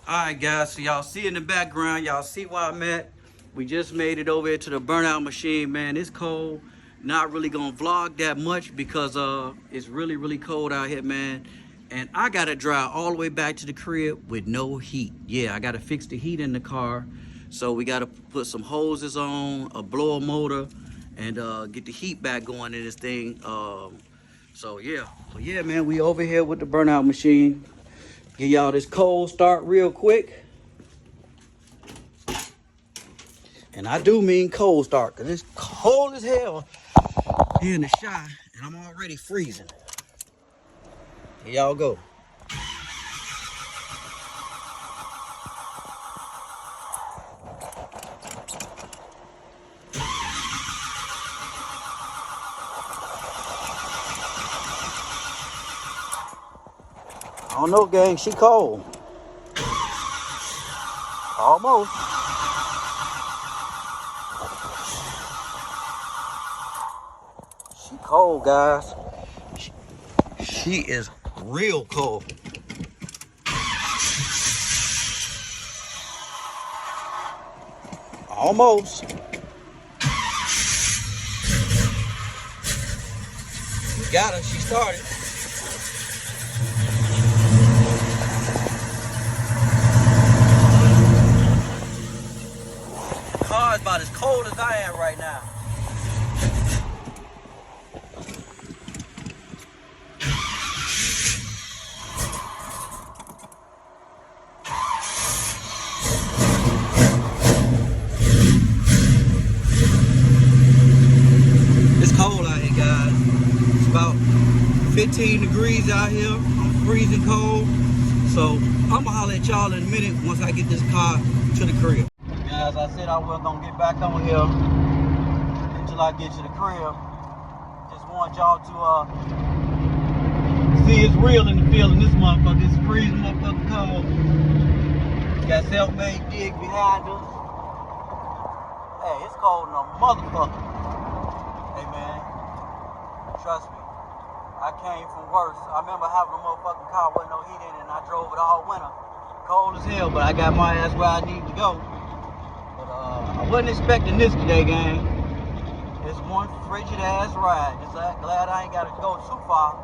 Alright guys, so y'all see in the background, y'all see where I'm at. We just made it over here to the burnout machine, man. It's cold. Not really gonna vlog that much because it's really cold out here, man. And I gotta drive all the way back to the crib with no heat. Yeah, I gotta fix the heat in the car. So we gotta put some hoses on, a blower motor, and get the heat back going in this thing. So yeah, man, we over here with the burnout machine. Give y'all this cold start real quick. And I do mean cold start, because it's cold as hell here in the shop, and I'm already freezing. Here y'all go. I don't know, gang, she cold. Almost. She cold, guys. She is real cold. Almost. We got her, she started. The car is about as cold as I am right now. It's cold out here, guys. It's about 15 degrees out here. I'm freezing cold. So I'm gonna holler at y'all in a minute once I get this car to the crib. Guys, I said I was gonna get back on here until I get to the crib. Just want y'all to see it's real in the field in this motherfucker. It's freezing motherfucker cold. Got self-made dig behind us. Hey, it's cold in a motherfucker. Hey man, trust me. I came from worse. I remember having a motherfucking car with no heat in it, and I drove it all winter. Cold as hell, but I got my ass where I need to go. But I wasn't expecting this today, gang. It's one frigid ass ride. Just glad I ain't got to go too far.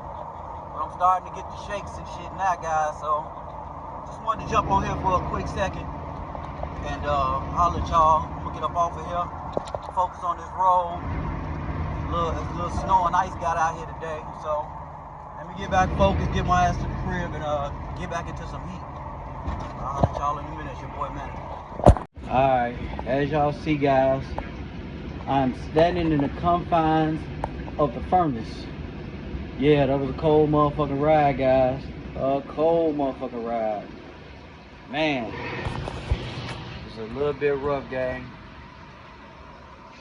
But I'm starting to get the shakes and shit now, guys. So just wanted to jump on here for a quick second and holler at y'all. I'm gonna get up off of here, focus on this road. A little snow and ice got out here today, so let me get back focused, get my ass to the crib, and get back into some heat. I'll let y'all in a minute. It's your boy Manny. Alright, as y'all see, guys, I'm standing in the confines of the furnace. Yeah, that was a cold motherfucking ride, guys. A cold motherfucking ride. Man, it's a little bit rough, gang.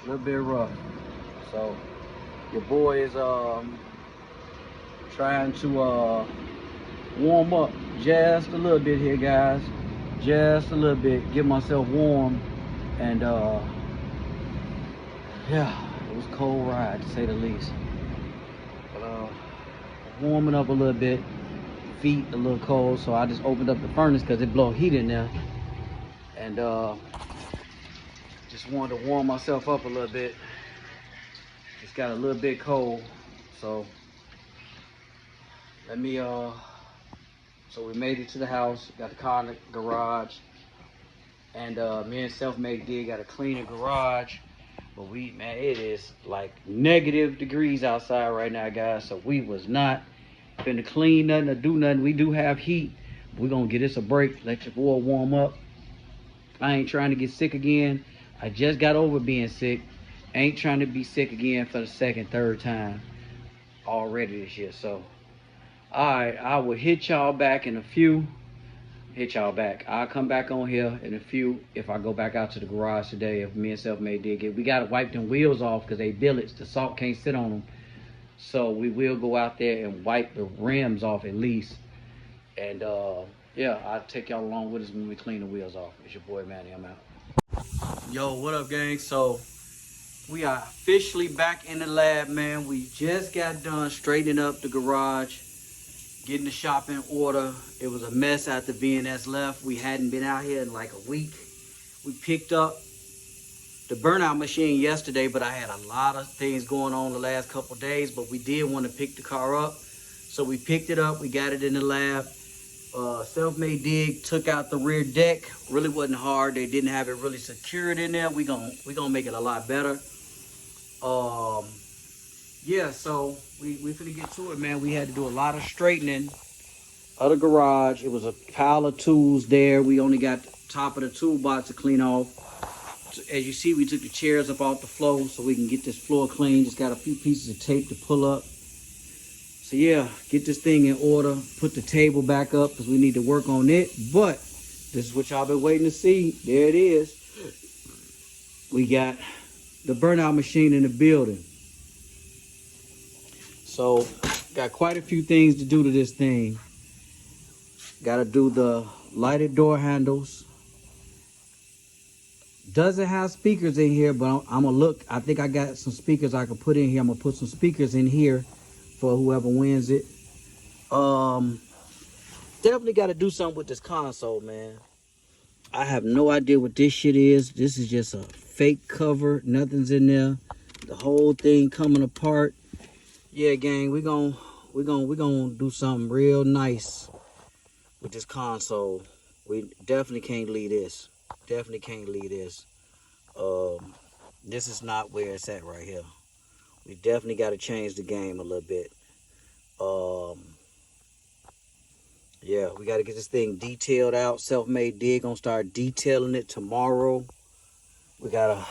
A little bit rough. So your boy is trying to warm up just a little bit here, guys. Just a little bit, get myself warm. And yeah, it was a cold ride to say the least. But warming up a little bit, feet a little cold, so I just opened up the furnace because it blow heat in there. And just wanted to warm myself up a little bit. It's got a little bit cold, so let me so we made it to the house, got the car in the garage, and me and Self-Made Dig got to clean the garage. But man, it is like negative degrees outside right now, guys, so we was not finna clean nothing or do nothing. We do have heat. We're gonna get this a break, let your boy warm up. I ain't trying to get sick again. I just got over being sick. Ain't trying to be sick again for the second, third time already this year. So, all right, I will hit y'all back in a few. I'll come back on here in a few if I go back out to the garage today. If me and Self-Made did get, we got to wipe them wheels off because they billets. The salt can't sit on them. So we will go out there and wipe the rims off at least. And yeah, I'll take y'all along with us when we clean the wheels off. It's your boy Manny. I'm out. Yo, what up, gang? So we are officially back in the lab, man. We just got done straightening up the garage. getting the shop in order. It was a mess after VNS left. We hadn't been out here in like a week. We picked up the burnout machine yesterday, but I had a lot of things going on the last couple days, but we did want to pick the car up. So we picked it up, we got it in the lab. Self-made dig, took out the rear deck. Really wasn't hard. They didn't have it really secured in there. We gonna make it a lot better. Yeah, so we finna get to it, man. We had to do a lot of straightening of the garage. It was a pile of tools there. We only got the top of the toolbox to clean off. As you see, we took the chairs up off the floor so we can get this floor clean. Just got a few pieces of tape to pull up. So yeah, get this thing in order, put the table back up because we need to work on it. But this is what y'all been waiting to see. There it is. We got the burnout machine in the building. So got quite a few things to do to this thing. Got to do the lighted door handles. Doesn't have speakers in here, but I'm gonna look. I think I got some speakers I can put in here. I'm gonna put some speakers in here for whoever wins it. Definitely got to do something with this console, man. I have no idea what this shit is. This is just a fake cover. Nothing's in there. The whole thing coming apart. Yeah, gang, we gonna do something real nice with this console. We definitely can't leave this. Definitely can't leave this. This is not where it's at right here. We definitely got to change the game a little bit. Yeah, we got to get this thing detailed out. Self-made dig gonna start detailing it tomorrow. We gotta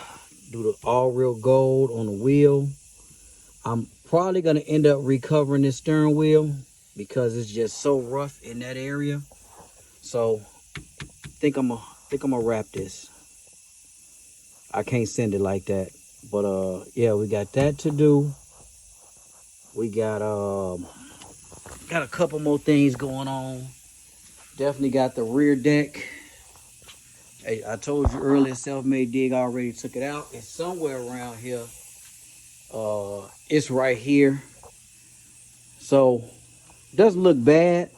do the all real gold on the wheel. I'm probably gonna end up recovering this steering wheel because it's just so rough in that area. So I think I'm gonna wrap this. I can't send it like that. But yeah, we got that to do. We got a couple more things going on. Definitely got the rear deck. Hey, I told you earlier, self-made dig already took it out. It's somewhere around here. It's right here. So doesn't look bad,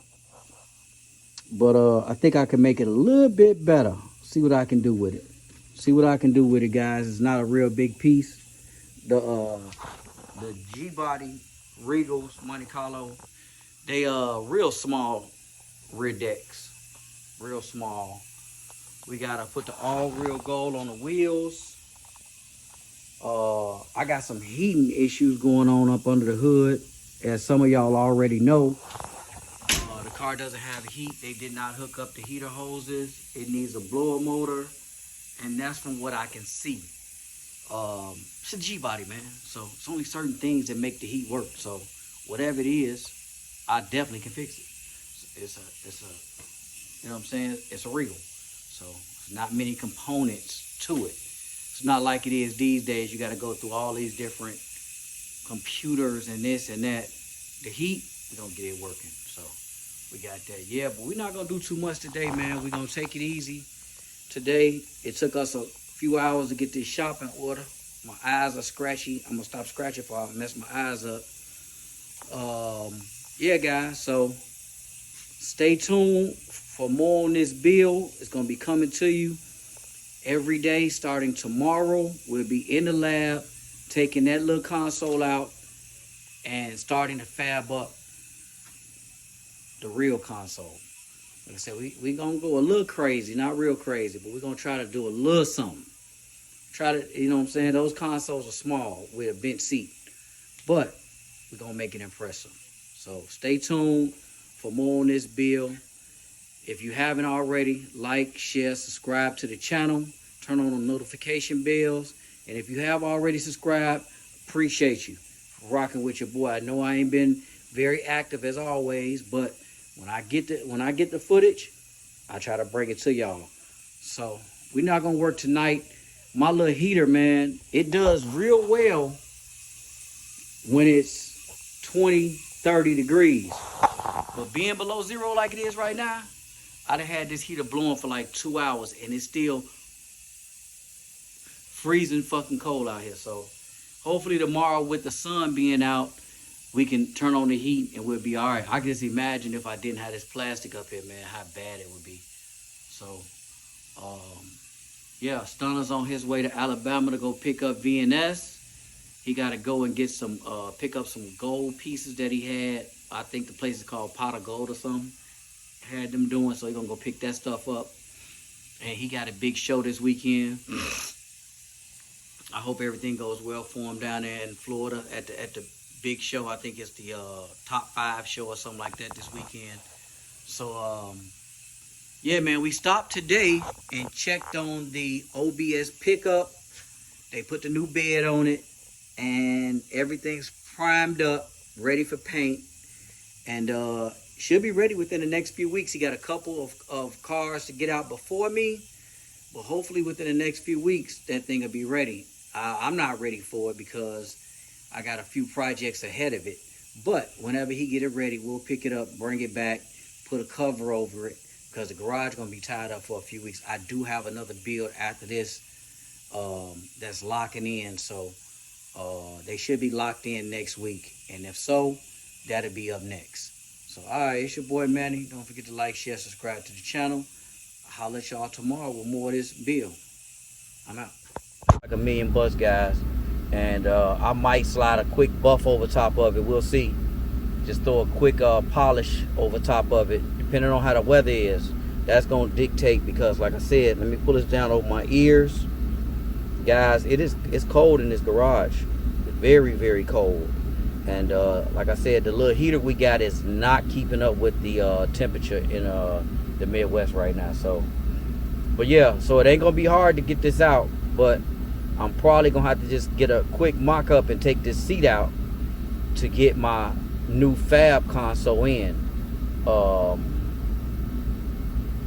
but I think I can make it a little bit better. See what I can do with it. See what I can do with it, guys. It's not a real big piece. The G-body Regals Monte Carlo, they real small rear decks, real small. We gotta put the all real gold on the wheels. I got some heating issues going on up under the hood, as some of y'all already know. The car doesn't have heat. They did not hook up the heater hoses. It needs a blower motor, and that's from what I can see. It's a G-body, man. So it's only certain things that make the heat work. So whatever it is, I definitely can fix it. It's a, you know what I'm saying? It's a Regal. So it's not many components to it. It's not like it is these days. You got to go through all these different computers and this and that. The heat, we're going to get it working. So we got that. Yeah, but we're not going to do too much today, man. We're going to take it easy. Today, it took us a few hours to get this shop in order. My eyes are scratchy. I'm going to stop scratching before I mess my eyes up. Yeah, guys, so stay tuned for more on this build. It's going to be coming to you every day starting tomorrow. We'll be in the lab taking that little console out and starting to fab up the real console. Like I said, we going to go a little crazy, not real crazy, but we're going to try to do a little something. Try to, you know what I'm saying? Those consoles are small with a bench seat, but we're going to make it impressive. So stay tuned for more on this build. If you haven't already, like, share, subscribe to the channel, turn on the notification bells. And if you have already subscribed, appreciate you for rocking with your boy. I know I ain't been very active as always, but when I get the footage, I try to bring it to y'all. So we're not gonna work tonight. My little heater, man, it does real well when it's 20, 30 degrees. But being below zero like it is right now, I'd have had this heater blowing for like 2 hours and it's still freezing fucking cold out here. So hopefully tomorrow with the sun being out, we can turn on the heat and we'll be all right. I can just imagine if I didn't have this plastic up here, man, how bad it would be. So, yeah, Stunna's on his way to Alabama to go pick up VNS. He got to go and get some, pick up some gold pieces that he had. I think the place is called Pot of Gold or something. Had them doing, so he's going to go pick that stuff up. And he got a big show this weekend. I hope everything goes well for him down there in Florida at the big show. I think it's the top 5 show or something like that this weekend. So, yeah, man, we stopped today and checked on the OBS pickup. They put the new bed on it, and everything's primed up, ready for paint, and should be ready within the next few weeks. He got a couple of cars to get out before me, but hopefully within the next few weeks, that thing will be ready. I'm not ready for it because I got a few projects ahead of it. But whenever he get it ready, we'll pick it up, bring it back, put a cover over it, because the garage is going to be tied up for a few weeks. I do have another build after this that's locking in. So they should be locked in next week. And if so, that'll be up next. So, all right, it's your boy Manny. Don't forget to like, share, subscribe to the channel. I'll holler at y'all tomorrow with more of this build. I'm out. Like $1 million bucks, guys. And I might slide a quick buff over top of it. We'll see. Just throw a quick polish over top of it, depending on how the weather is. That's going to dictate, because like I said, let me pull this down over my ears. Guys, it's cold in this garage. Very, very cold. And like I said, the little heater we got is not keeping up with the temperature in the Midwest right now. So, but yeah, so it ain't going to be hard to get this out, but I'm probably going to have to just get a quick mock-up and take this seat out to get my new fab console in,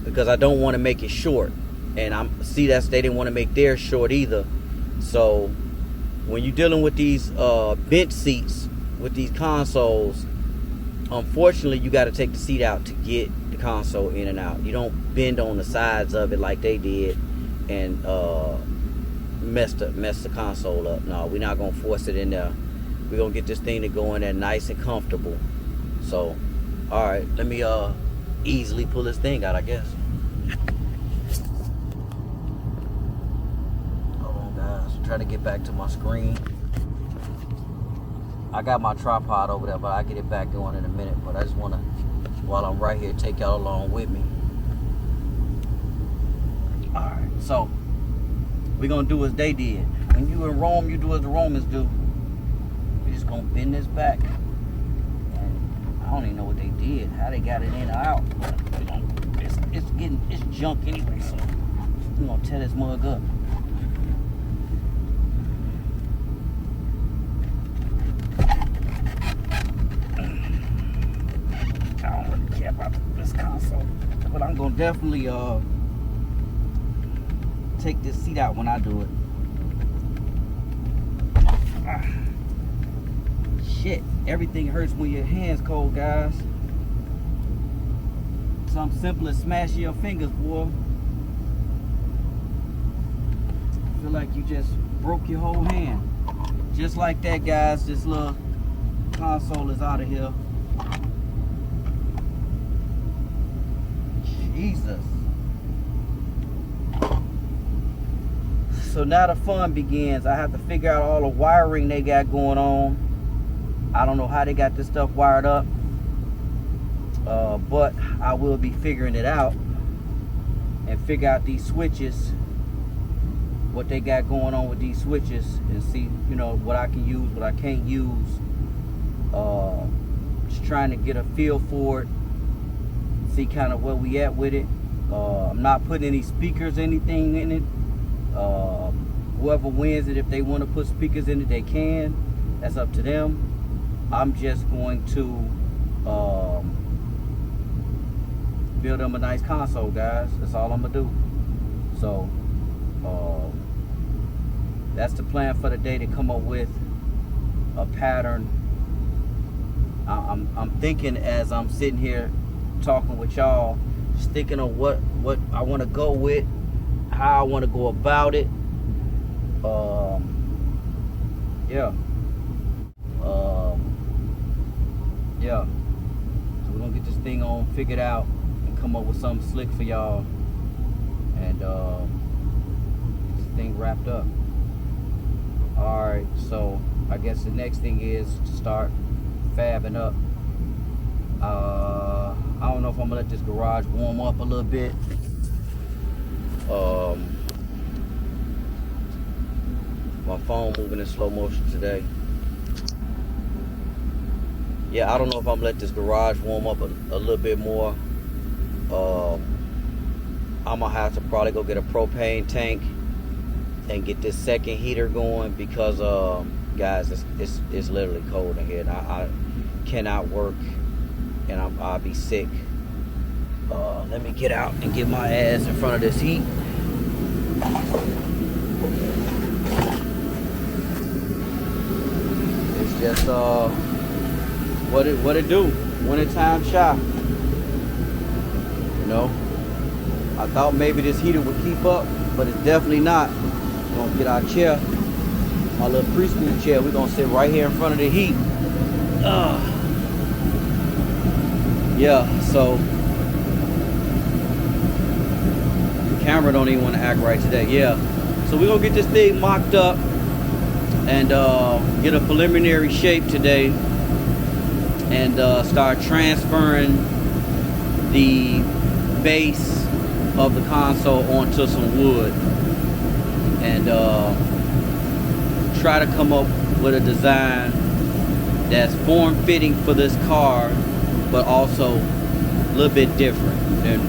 because I don't want to make it short, and they didn't want to make theirs short either. So when you're dealing with these bench seats with these consoles, unfortunately you got to take the seat out to get the console in and out. You don't bend on the sides of it like they did and mess the console up. No, we're not gonna force it in there. We're gonna get this thing to go in there nice and comfortable. So, all right, let me easily pull this thing out, I guess. Hold on, guys. Try to get back to my screen. I got my tripod over there, but I'll get it back going in a minute. But I just wanna, while I'm right here, take y'all along with me. All right, so we're gonna do as they did. When you in Rome, you do as the Romans do. We're just gonna bend this back. And I don't even know what they did, how they got it in or out. But it's junk anyway, so we're gonna tear this mug up. I don't really care about this console, but I'm gonna definitely take this seat out when I do it. Shit, everything hurts when your hands cold, guys. Something simple as smashing your fingers, boy. Feel like you just broke your whole hand. Just like that, guys, this little console is out of here. Jesus. So now the fun begins. I have to figure out all the wiring they got going on. I don't know how they got this stuff wired up, but I will be figuring it out and figure out these switches, what they got going on with these switches, and see, you know, what I can use, what I can't use. Just trying to get a feel for it, see kind of where we at with it. I'm not putting any speakers, anything in it. Whoever wins it, if they want to put speakers in it, they can. That's up to them. I'm just going to build them a nice console, guys. That's all I'm gonna do. So that's the plan for the day, to come up with a pattern. I'm thinking, as I'm sitting here talking with y'all, just thinking of what I want to go with, how I want to go about it. Yeah. yeah. So we're gonna get this thing on figured out and come up with something slick for y'all, and get this thing wrapped up. All right, so I guess the next thing is to start fabbing up. I don't know if I'm gonna let this garage warm up a little bit. My phone moving in slow motion today. Yeah, I don't know if I'm gonna let this garage warm up a little bit more. I'm gonna have to probably go get a propane tank and get this second heater going, because guys, it's literally cold in here, and I cannot work, and I'll be sick. Let me get out and get my ass in front of this heat. It's just what it do. Wintertime shop. You know, I thought maybe this heater would keep up, but it's definitely not. We're gonna get our chair, my little preschool chair. We're gonna sit right here in front of the heat. Yeah, so the camera don't even want to act right today. Yeah, so we're gonna get this thing mocked up and get a preliminary shape today, and start transferring the base of the console onto some wood, and try to come up with a design that's form-fitting for this car, but also a little bit different than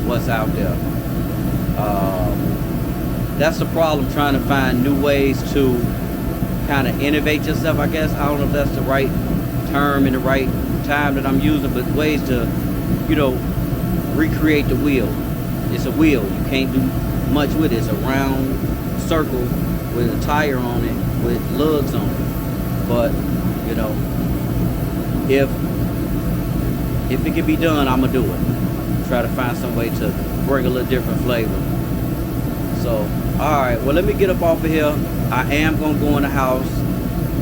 what's out there. That's the problem, trying to find new ways to kind of innovate yourself, I guess. I don't know if that's the right term in the right time that I'm using, but ways to, you know, recreate the wheel. It's a wheel. You can't do much with it. It's a round circle with a tire on it, with lugs on it. But, you know, if it can be done, I'm gonna do it. Try to find some way to bring a little different flavor. So, alright, well, let me get up off of here. I am gonna go in the house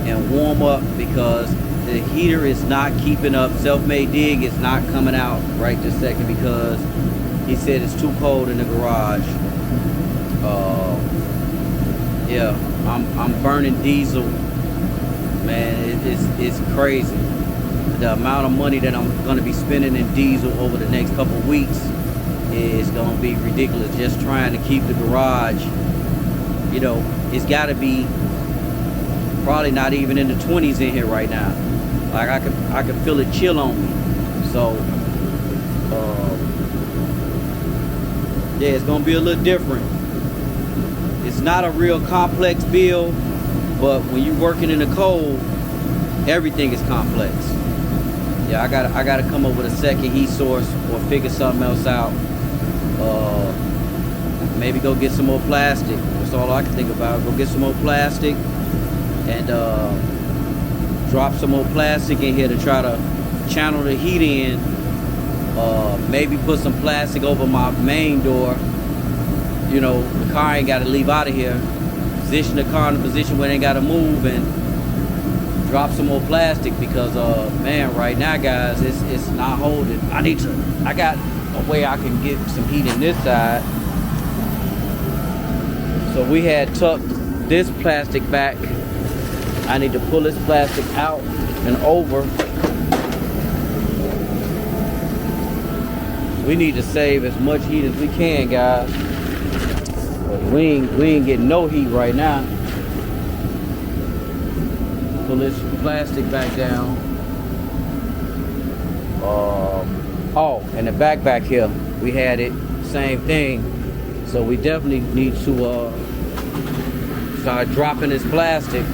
and warm up, because the heater is not keeping up. Self-made dig is not coming out right this second, because he said it's too cold in the garage. Yeah, I'm burning diesel, man. It's crazy. The amount of money that I'm going to be spending in diesel over the next couple of weeks is going to be ridiculous. Just trying to keep the garage, you know, it's got to be probably not even in the 20s in here right now. Like I could feel it chill on me. So yeah, it's going to be a little different. It's not a real complex build, but when you're working in the cold, everything is complex. Yeah, I gotta come up with a second heat source, or figure something else out. Maybe go get some more plastic. That's all I can think about. Go get some more plastic and drop some more plastic in here to try to channel the heat in. Maybe put some plastic over my main door. You know, the car ain't got to leave out of here. Position the car in a position where it ain't got to move, and drop some more plastic, because man, right now, guys, it's not holding. I got a way I can get some heat in this side. So we had tucked this plastic back. I need to pull this plastic out and over. We need to save as much heat as we can, guys. But we ain't getting no heat right now. Pull this plastic back down. Oh, and the back here, we had it, same thing. So we definitely need to start dropping this plastic,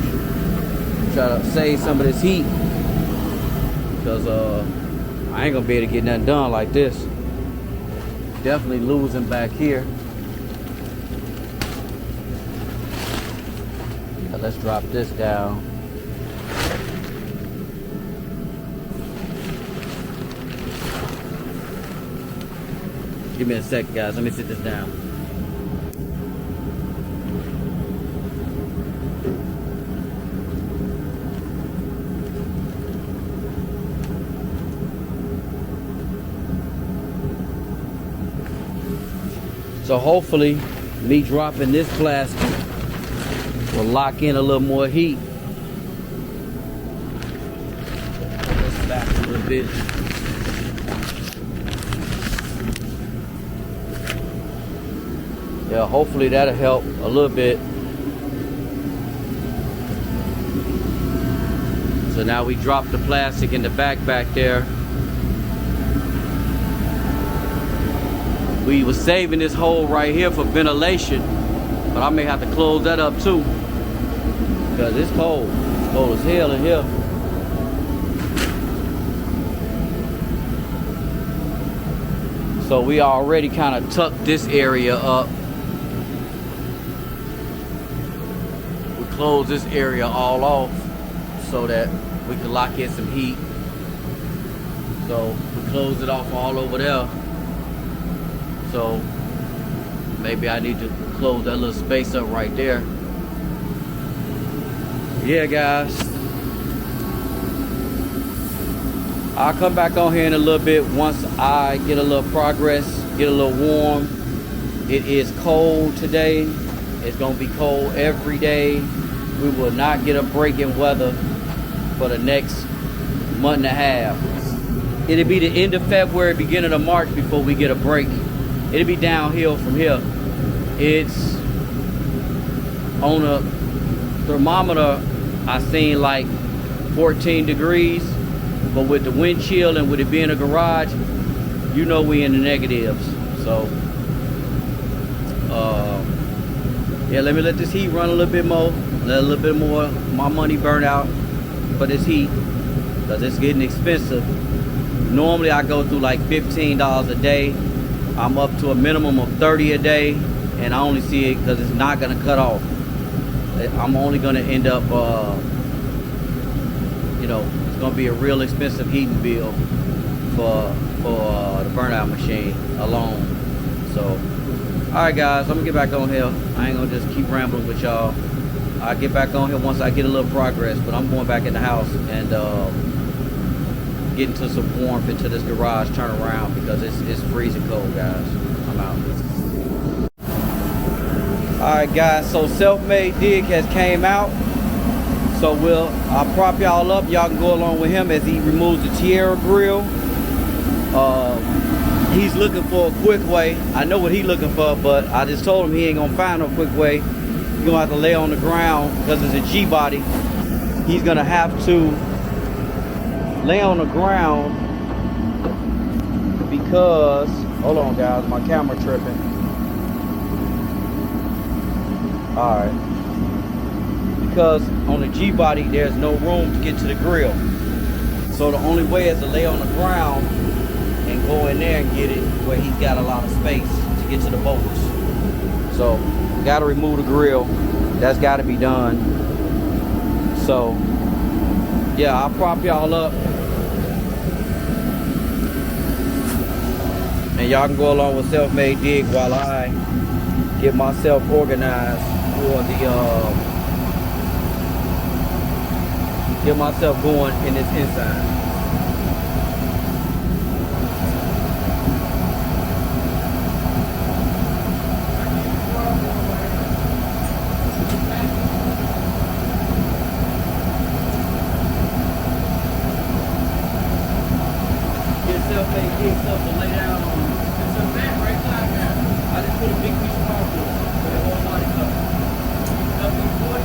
try to save some of this heat, because I ain't gonna be able to get nothing done like this. Definitely losing back here. Yeah, let's drop this down. Give me a sec, guys. Let me sit this down. So hopefully me dropping this plastic will lock in a little more heat. Let's back a little bit. Yeah, hopefully that'll help a little bit. So now we drop the plastic in the back there. We was saving this hole right here for ventilation, but I may have to close that up too, because it's cold. It's cold as hell in here. So we already kind of tucked this area up. We close this area all off so that we can lock in some heat. So we close it off all over there. So maybe I need to close that little space up right there. Yeah, guys. I'll come back on here in a little bit once I get a little progress, get a little warm. It is cold today. It's gonna be cold every day. We will not get a break in weather for the next month and a half. It'll be the end of February, beginning of March before we get a break. It'll be downhill from here. It's on a thermometer, I seen like 14 degrees, but with the wind chill and with it being a garage, you know we in the negatives. So, yeah, let me let this heat run a little bit more, let a little bit more of my money burn out for this heat, because it's getting expensive. Normally I go through like $15 a day. I'm up to a minimum of 30 a day, and I only see it because it's not gonna cut off. I'm only gonna end up, you know, it's gonna be a real expensive heating bill for the burnout machine alone. So, all right, guys, I'm gonna get back on here. I ain't gonna just keep rambling with y'all. I'll get back on here once I get a little progress, but I'm going back in the house and get into some warmth into this garage, turn around, because it's freezing cold, guys. I'm out. All right, guys, so Self-Made Dig has came out. So I'll prop y'all up. Y'all can go along with him as he removes the Tierra grill. He's looking for a quick way. I know what he's looking for, but I just told him he ain't gonna find no quick way. You're gonna have to lay on the ground because it's a G-body. He's gonna have to lay on the ground because, hold on guys, my camera tripping. All right, because on the G-body there's no room to get to the grill, so the only way is to lay on the ground and go in there and get it where he's got a lot of space to get to the bolts. So got to remove the grill. That's got to be done. So yeah, I'll prop y'all up and y'all can go along with Self-Made Dig while I get myself organized for the get myself going in this inside. Self-Made Dig stuff to lay down on. It's a mat right side now. I just put a big piece of cardboard so it won't body cover. Nothing for it.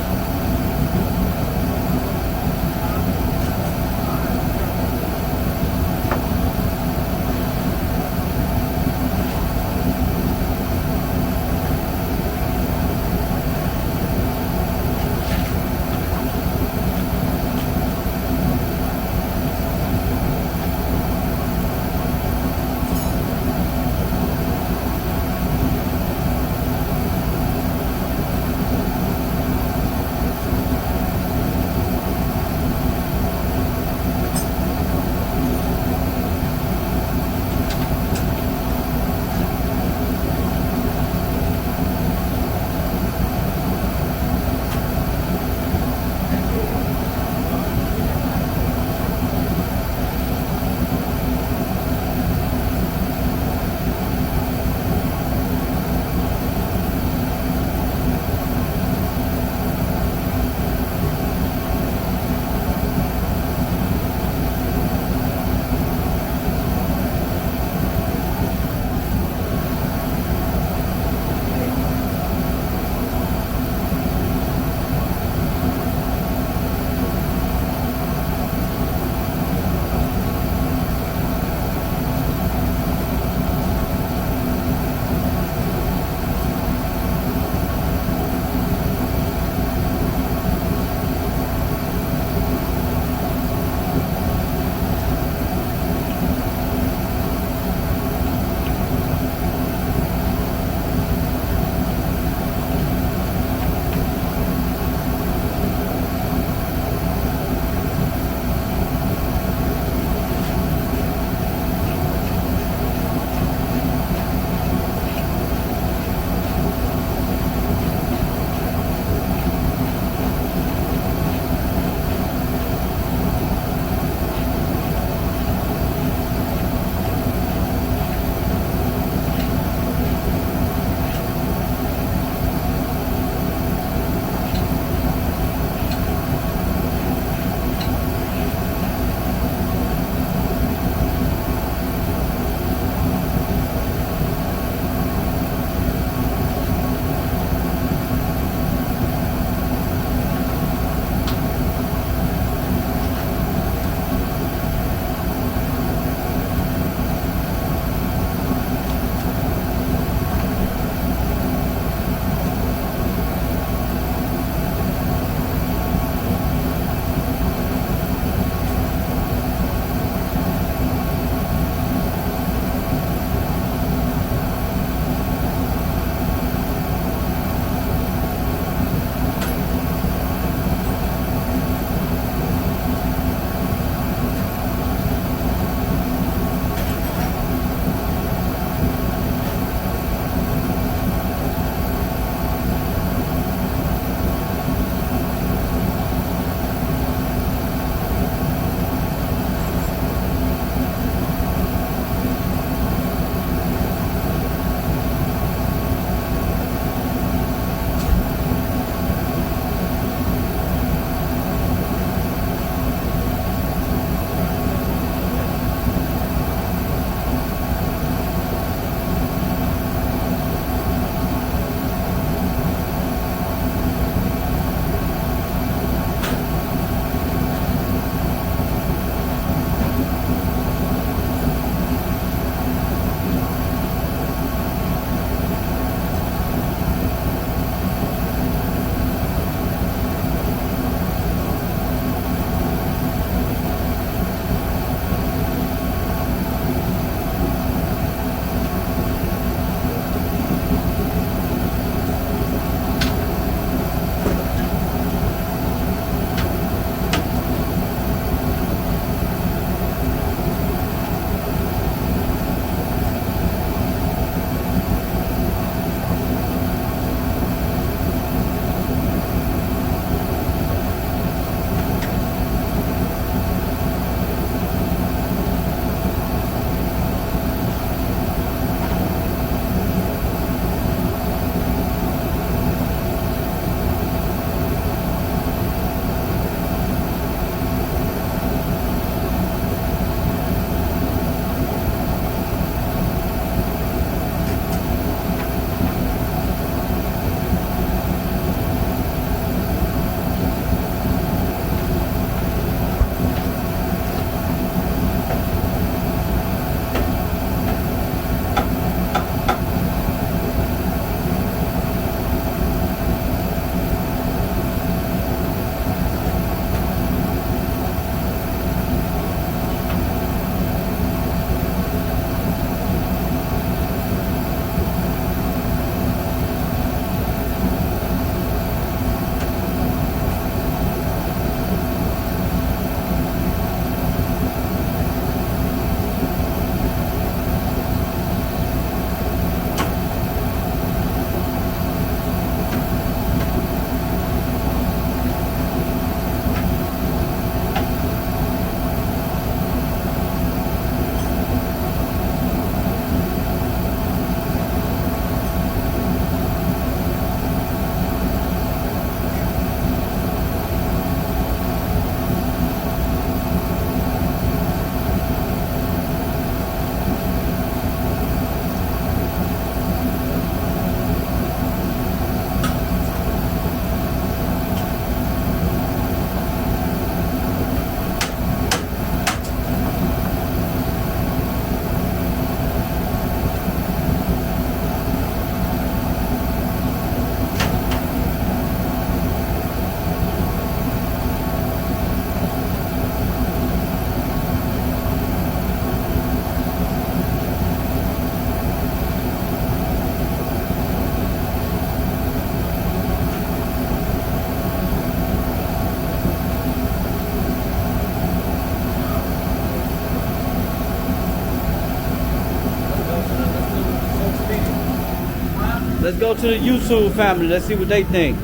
let's go to the YouTube family. Let's see what they think.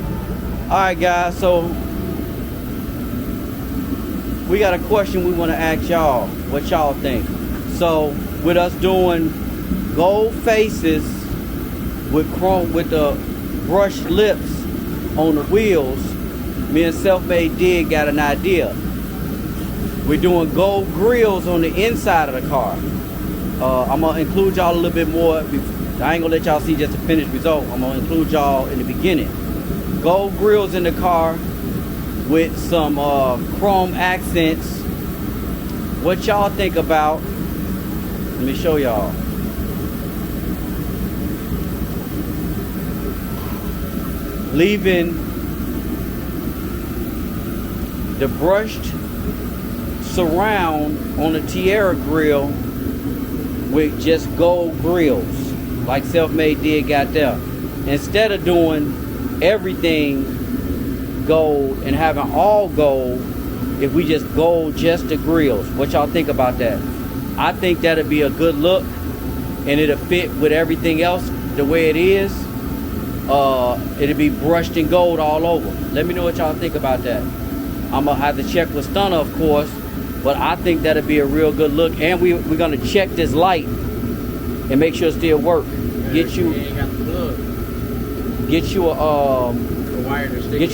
All right, guys. So we got a question we want to ask y'all. What y'all think? So with us doing gold faces with chrome with the brushed lips on the wheels, me and Self-Made Dig got an idea. We're doing gold grills on the inside of the car. I'm gonna include y'all a little bit more. I ain't gonna let y'all see just the finished result. I'm gonna include y'all in the beginning. Gold grills in the car with some chrome accents. What y'all think about? Let me show y'all. Leaving the brushed surround on the Tierra grill with just gold grills like Self-Made Dig got there, instead of doing everything gold and having all gold. If we just gold just the grills, what y'all think about that? I think that'd be a good look, and it'll fit with everything else the way it is. It'll be brushed in gold all over. Let me know what y'all think about that. I'm gonna have to check with Stunna, of course, but I think that'd be a real good look. And we're gonna check this light and make sure it still work. Get you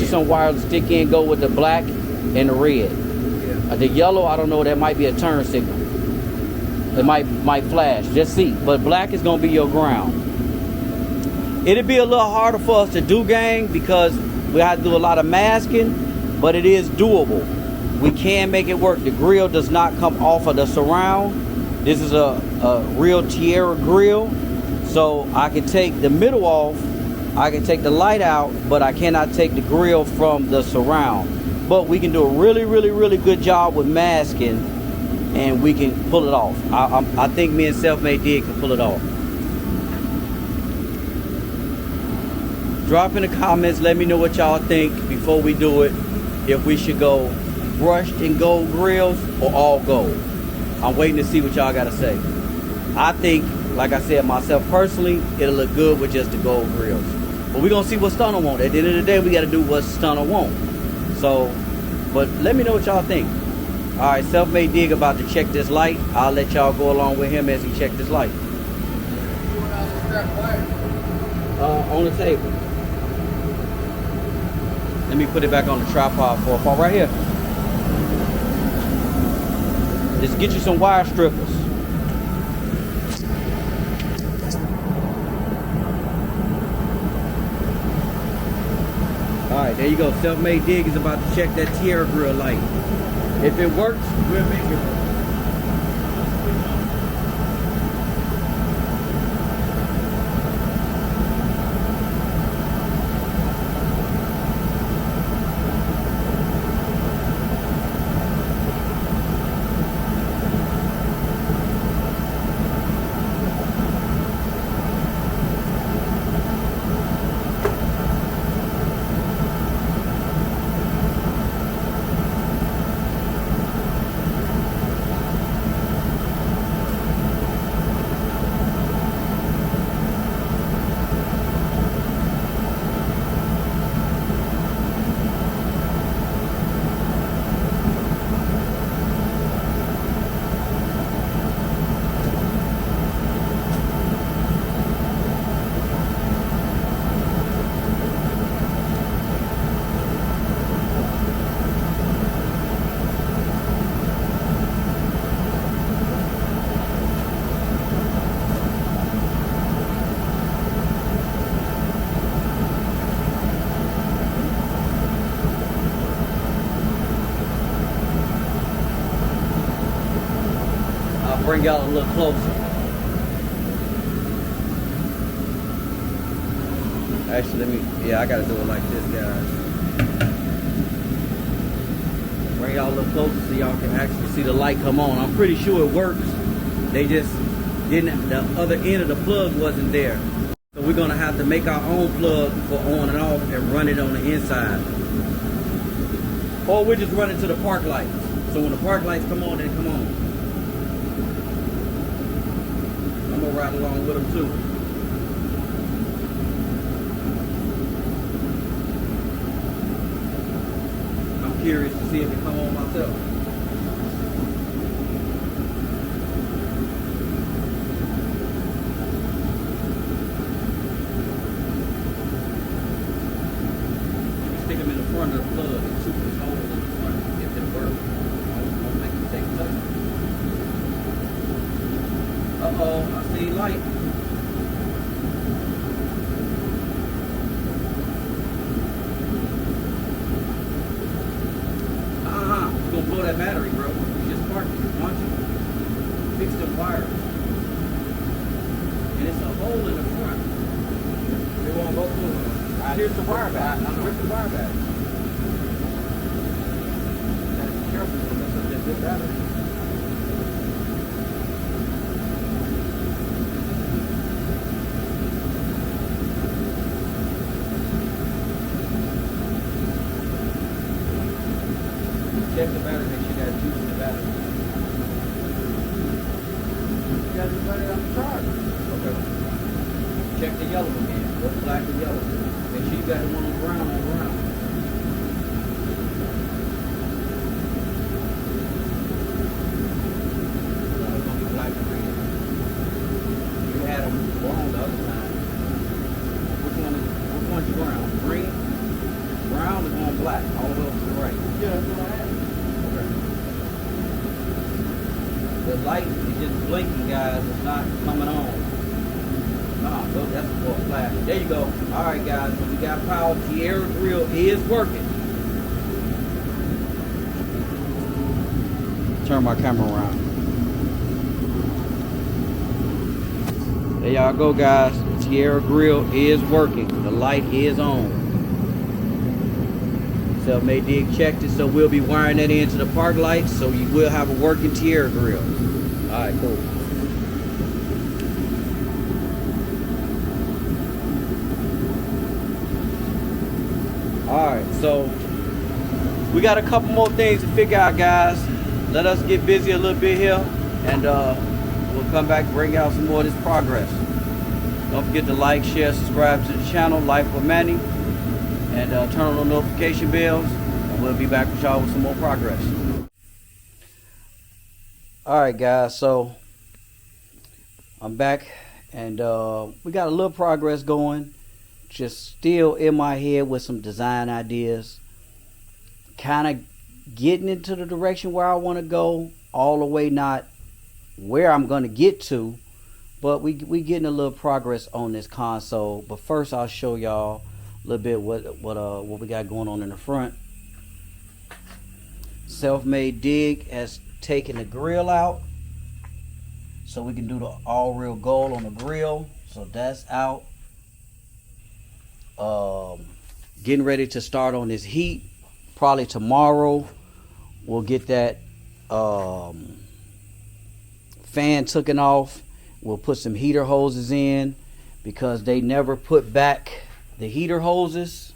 some wire to stick in. Go with the black and the red. Yeah. The yellow, I don't know. That might be a turn signal. It might flash. Just see. But black is gonna be your ground. It'd be a little harder for us to do, gang, because we have to do a lot of masking, but it is doable. We can make it work. The grill does not come off of the surround. This is a real Tierra grill, so I can take the middle off, I can take the light out, but I cannot take the grill from the surround. But we can do a really, really, really good job with masking, and we can pull it off. I think me and Self-Made Dig can pull it off. Drop in the comments, let me know what y'all think before we do it. If we should go brushed in gold grills or all gold. I'm waiting to see what y'all gotta say. I think, like I said myself personally, it'll look good with just the gold grills. But we're gonna see what Stunna want. At the end of the day, we gotta do what Stunna want. So, but let me know what y'all think. All right, Self-Made Dig about to check this light. I'll let y'all go along with him as he check this light. On the table. Let me put it back on the tripod for a fall right here. Just get you some wire strippers. All right, there you go. Self-Made Dig is about to check that Tierra grill light. If it works, we'll make it work. Bring y'all a little closer. Actually, I gotta do it like this, guys. Bring y'all a little closer so y'all can actually see the light come on. I'm pretty sure it works. They just didn't, the other end of the plug wasn't there. So we're gonna have to make our own plug for on and off and run it on the inside. Or we'll just run it to the park lights. So when the park lights come on, they come on. I'm gonna ride along with them too. curious to see if it come on myself. Stick them in the front of the plug and shoot this hole in the front if it works. Don't make a mistake touching. Uh-oh, I see light. You're gonna blow that battery, bro. You just parked it. Why don't you fix the wires? And it's a hole in the front. It won't go through. Here's the wire back. Where's the wire back? You gotta be careful with this good battery. Check the battery, make sure you got juice in the battery. You got the battery on the charge. Okay. Check the yellow again. What's black and yellow? Make sure you got the one on the ground on the ground. No, it's gonna be black and red. You had them on the other side. Which one's brown? Green? Brown is on black, all the way to the right. Yeah, that's what I had. The light is just blinking, guys. It's not coming on. So that's for a flash. There you go. All right, guys. So we got power. The air grill is working. Turn my camera around. There y'all go, guys. The Tierra grill is working. The light is on. Self-made dig checked it, so we'll be wiring that into the park lights, so you will have a working Tierra grill. All right, cool. All right, so we got a couple more things to figure out, guys. Let us get busy a little bit here, and we'll come back and bring out some more of this progress. Don't forget to like, share, subscribe to the channel, Life with Manny. And turn on the notification bells, and we'll be back with y'all with some more progress. Alright, guys, so I'm back, and we got a little progress going. Just still in my head with some design ideas. Kind of getting into the direction where I want to go. All the way not where I'm going to get to, but we getting a little progress on this console. But first I'll show y'all a little bit what we got going on in the front. Self-made dig has taken the grill out, so we can do the all real gold on the grill. So that's out. Getting ready to start on this heat. Probably tomorrow we'll get that fan taken off. We'll put some heater hoses in, because they never put back the heater hoses.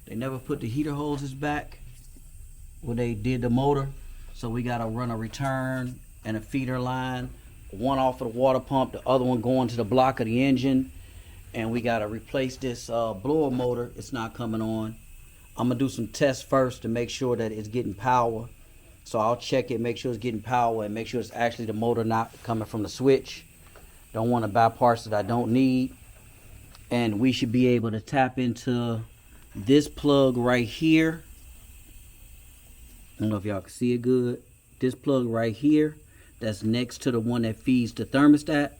They never put the heater hoses back when they did the motor. So we got to run a return and a feeder line, one off of the water pump, the other one going to the block of the engine. And we got to replace this blower motor. It's not coming on. I'm going to do some tests first to make sure that it's getting power. So I'll check it, make sure it's getting power, and make sure it's actually the motor, not coming from the switch. Don't want to buy parts that I don't need. And we should be able to tap into this plug right here. I don't know if y'all can see it good. This plug right here, that's next to the one that feeds the thermostat.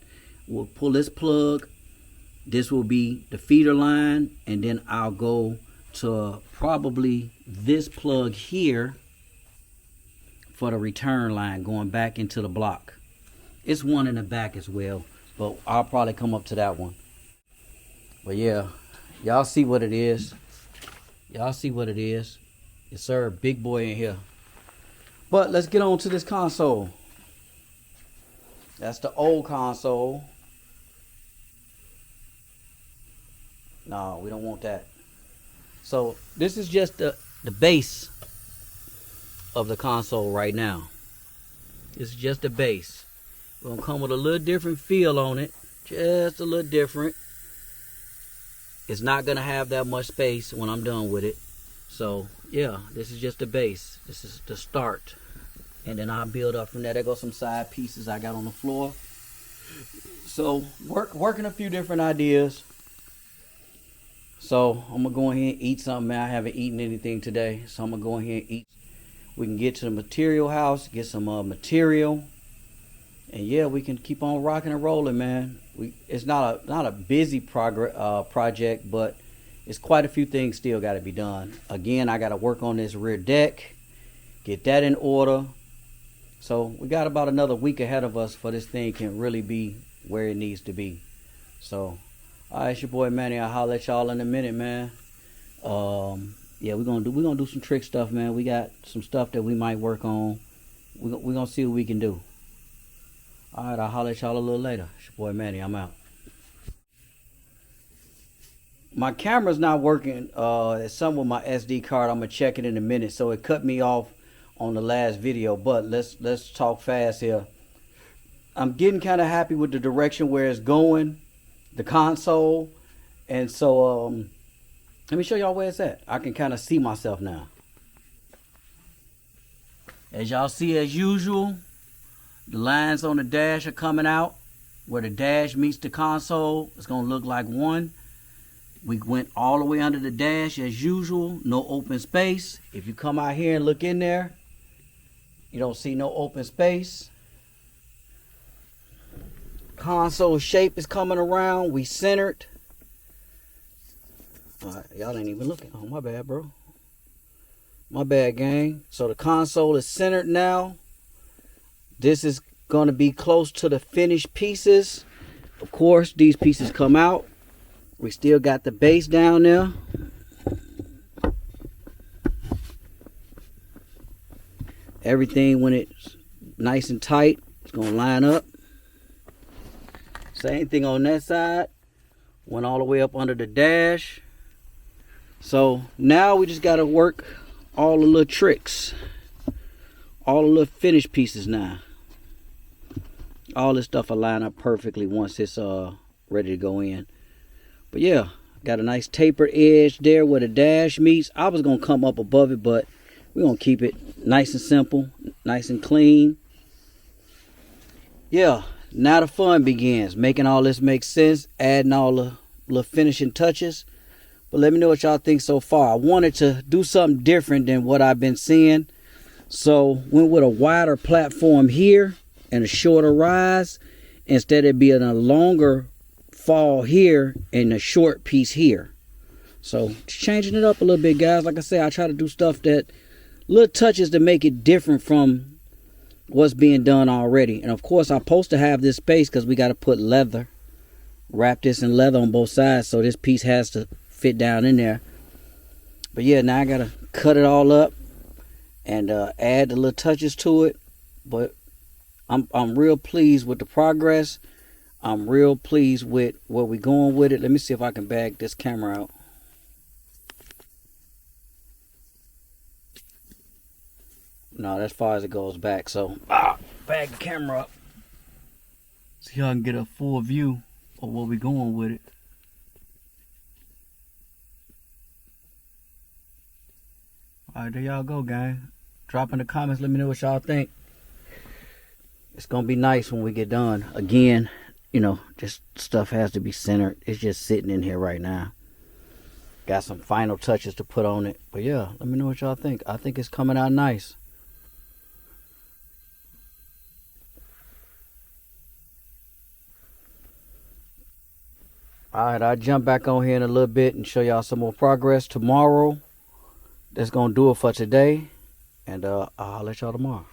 We'll pull this plug. This will be the feeder line, and then I'll go to probably this plug here for the return line going back into the block. It's one in the back as well, but I'll probably come up to that one. But yeah, y'all see what it is. Y'all see what it is. Yes sir, big boy in here. But let's get on to this console. That's the old console. No, we don't want that. So this is just the base of the console right now. This is just the base. We're gonna come with a little different feel on it. Just a little different. It's not gonna have that much space when I'm done with it. So yeah, this is just the base. This is the start, and then I'll build up from there. There go some side pieces I got on the floor. So working a few different ideas. So I'm gonna go ahead and eat something, man. I haven't eaten anything today, so I'm gonna go ahead and eat. We can get to the material house, get some material, and yeah, we can keep on rocking and rolling, man. It's not a busy project, but it's quite a few things still got to be done. Again, I got to work on this rear deck, get that in order. So we got about another week ahead of us for this thing can really be where it needs to be. So, all right, it's your boy Manny. I'll holler at y'all in a minute, man. Yeah, we're gonna do some trick stuff, man. We got some stuff that we might work on. We're gonna see what we can do. All right, I'll holler at y'all a little later. It's your boy Manny. I'm out. My camera's not working. It's something with my SD card. I'm gonna check it in a minute. So it cut me off on the last video, but let's talk fast here. I'm getting kind of happy with the direction where it's going, the console, and so let me show y'all where it's at. I can kind of see myself now. As y'all see, as usual, the lines on the dash are coming out. Where the dash meets the console, it's gonna look like one. We went all the way under the dash as usual, no open space. If you come out here and look in there, you don't see no open space. Console shape is coming around. We centered. All right, y'all ain't even looking. Oh, my bad, bro. My bad, gang. So the console is centered now. This is going to be close to the finished pieces. Of course, these pieces come out. We still got the base down there. Everything, when it's nice and tight, it's going to line up. Same thing on that side. Went all the way up under the dash. So now we just got to work all the little tricks. All the little finished pieces now. All this stuff will line up perfectly once it's ready to go in. But yeah, got a nice tapered edge there where the dash meets. I was going to come up above it, but we're going to keep it nice and simple, nice and clean. Yeah, now the fun begins. Making all this make sense, adding all the little finishing touches. But let me know what y'all think so far. I wanted to do something different than what I've been seeing. So went with a wider platform here and a shorter rise. Instead of being a longer fall here and a short piece here. So just changing it up a little bit, guys. Like I said, I try to do stuff that little touches to make it different from what's being done already. And of course, I'm supposed to have this space because we got to put leather, wrap this in leather on both sides, so this piece has to fit down in there. But yeah, now I gotta cut it all up and add the little touches to it. But I'm real pleased with the progress. I'm real pleased with where we're going with it. Let me see if I can bag this camera out. No, that's as far as it goes back. So, bag the camera up. See how I can get a full view of where we're going with it. Alright, there y'all go, gang. Drop in the comments. Let me know what y'all think. It's going to be nice when we get done. Again, you know, just stuff has to be centered. It's just sitting in here right now. Got some final touches to put on it. But yeah, let me know what y'all think. I think it's coming out nice. Alright, I'll jump back on here in a little bit and show y'all some more progress tomorrow. That's going to do it for today. And I'll let y'all tomorrow.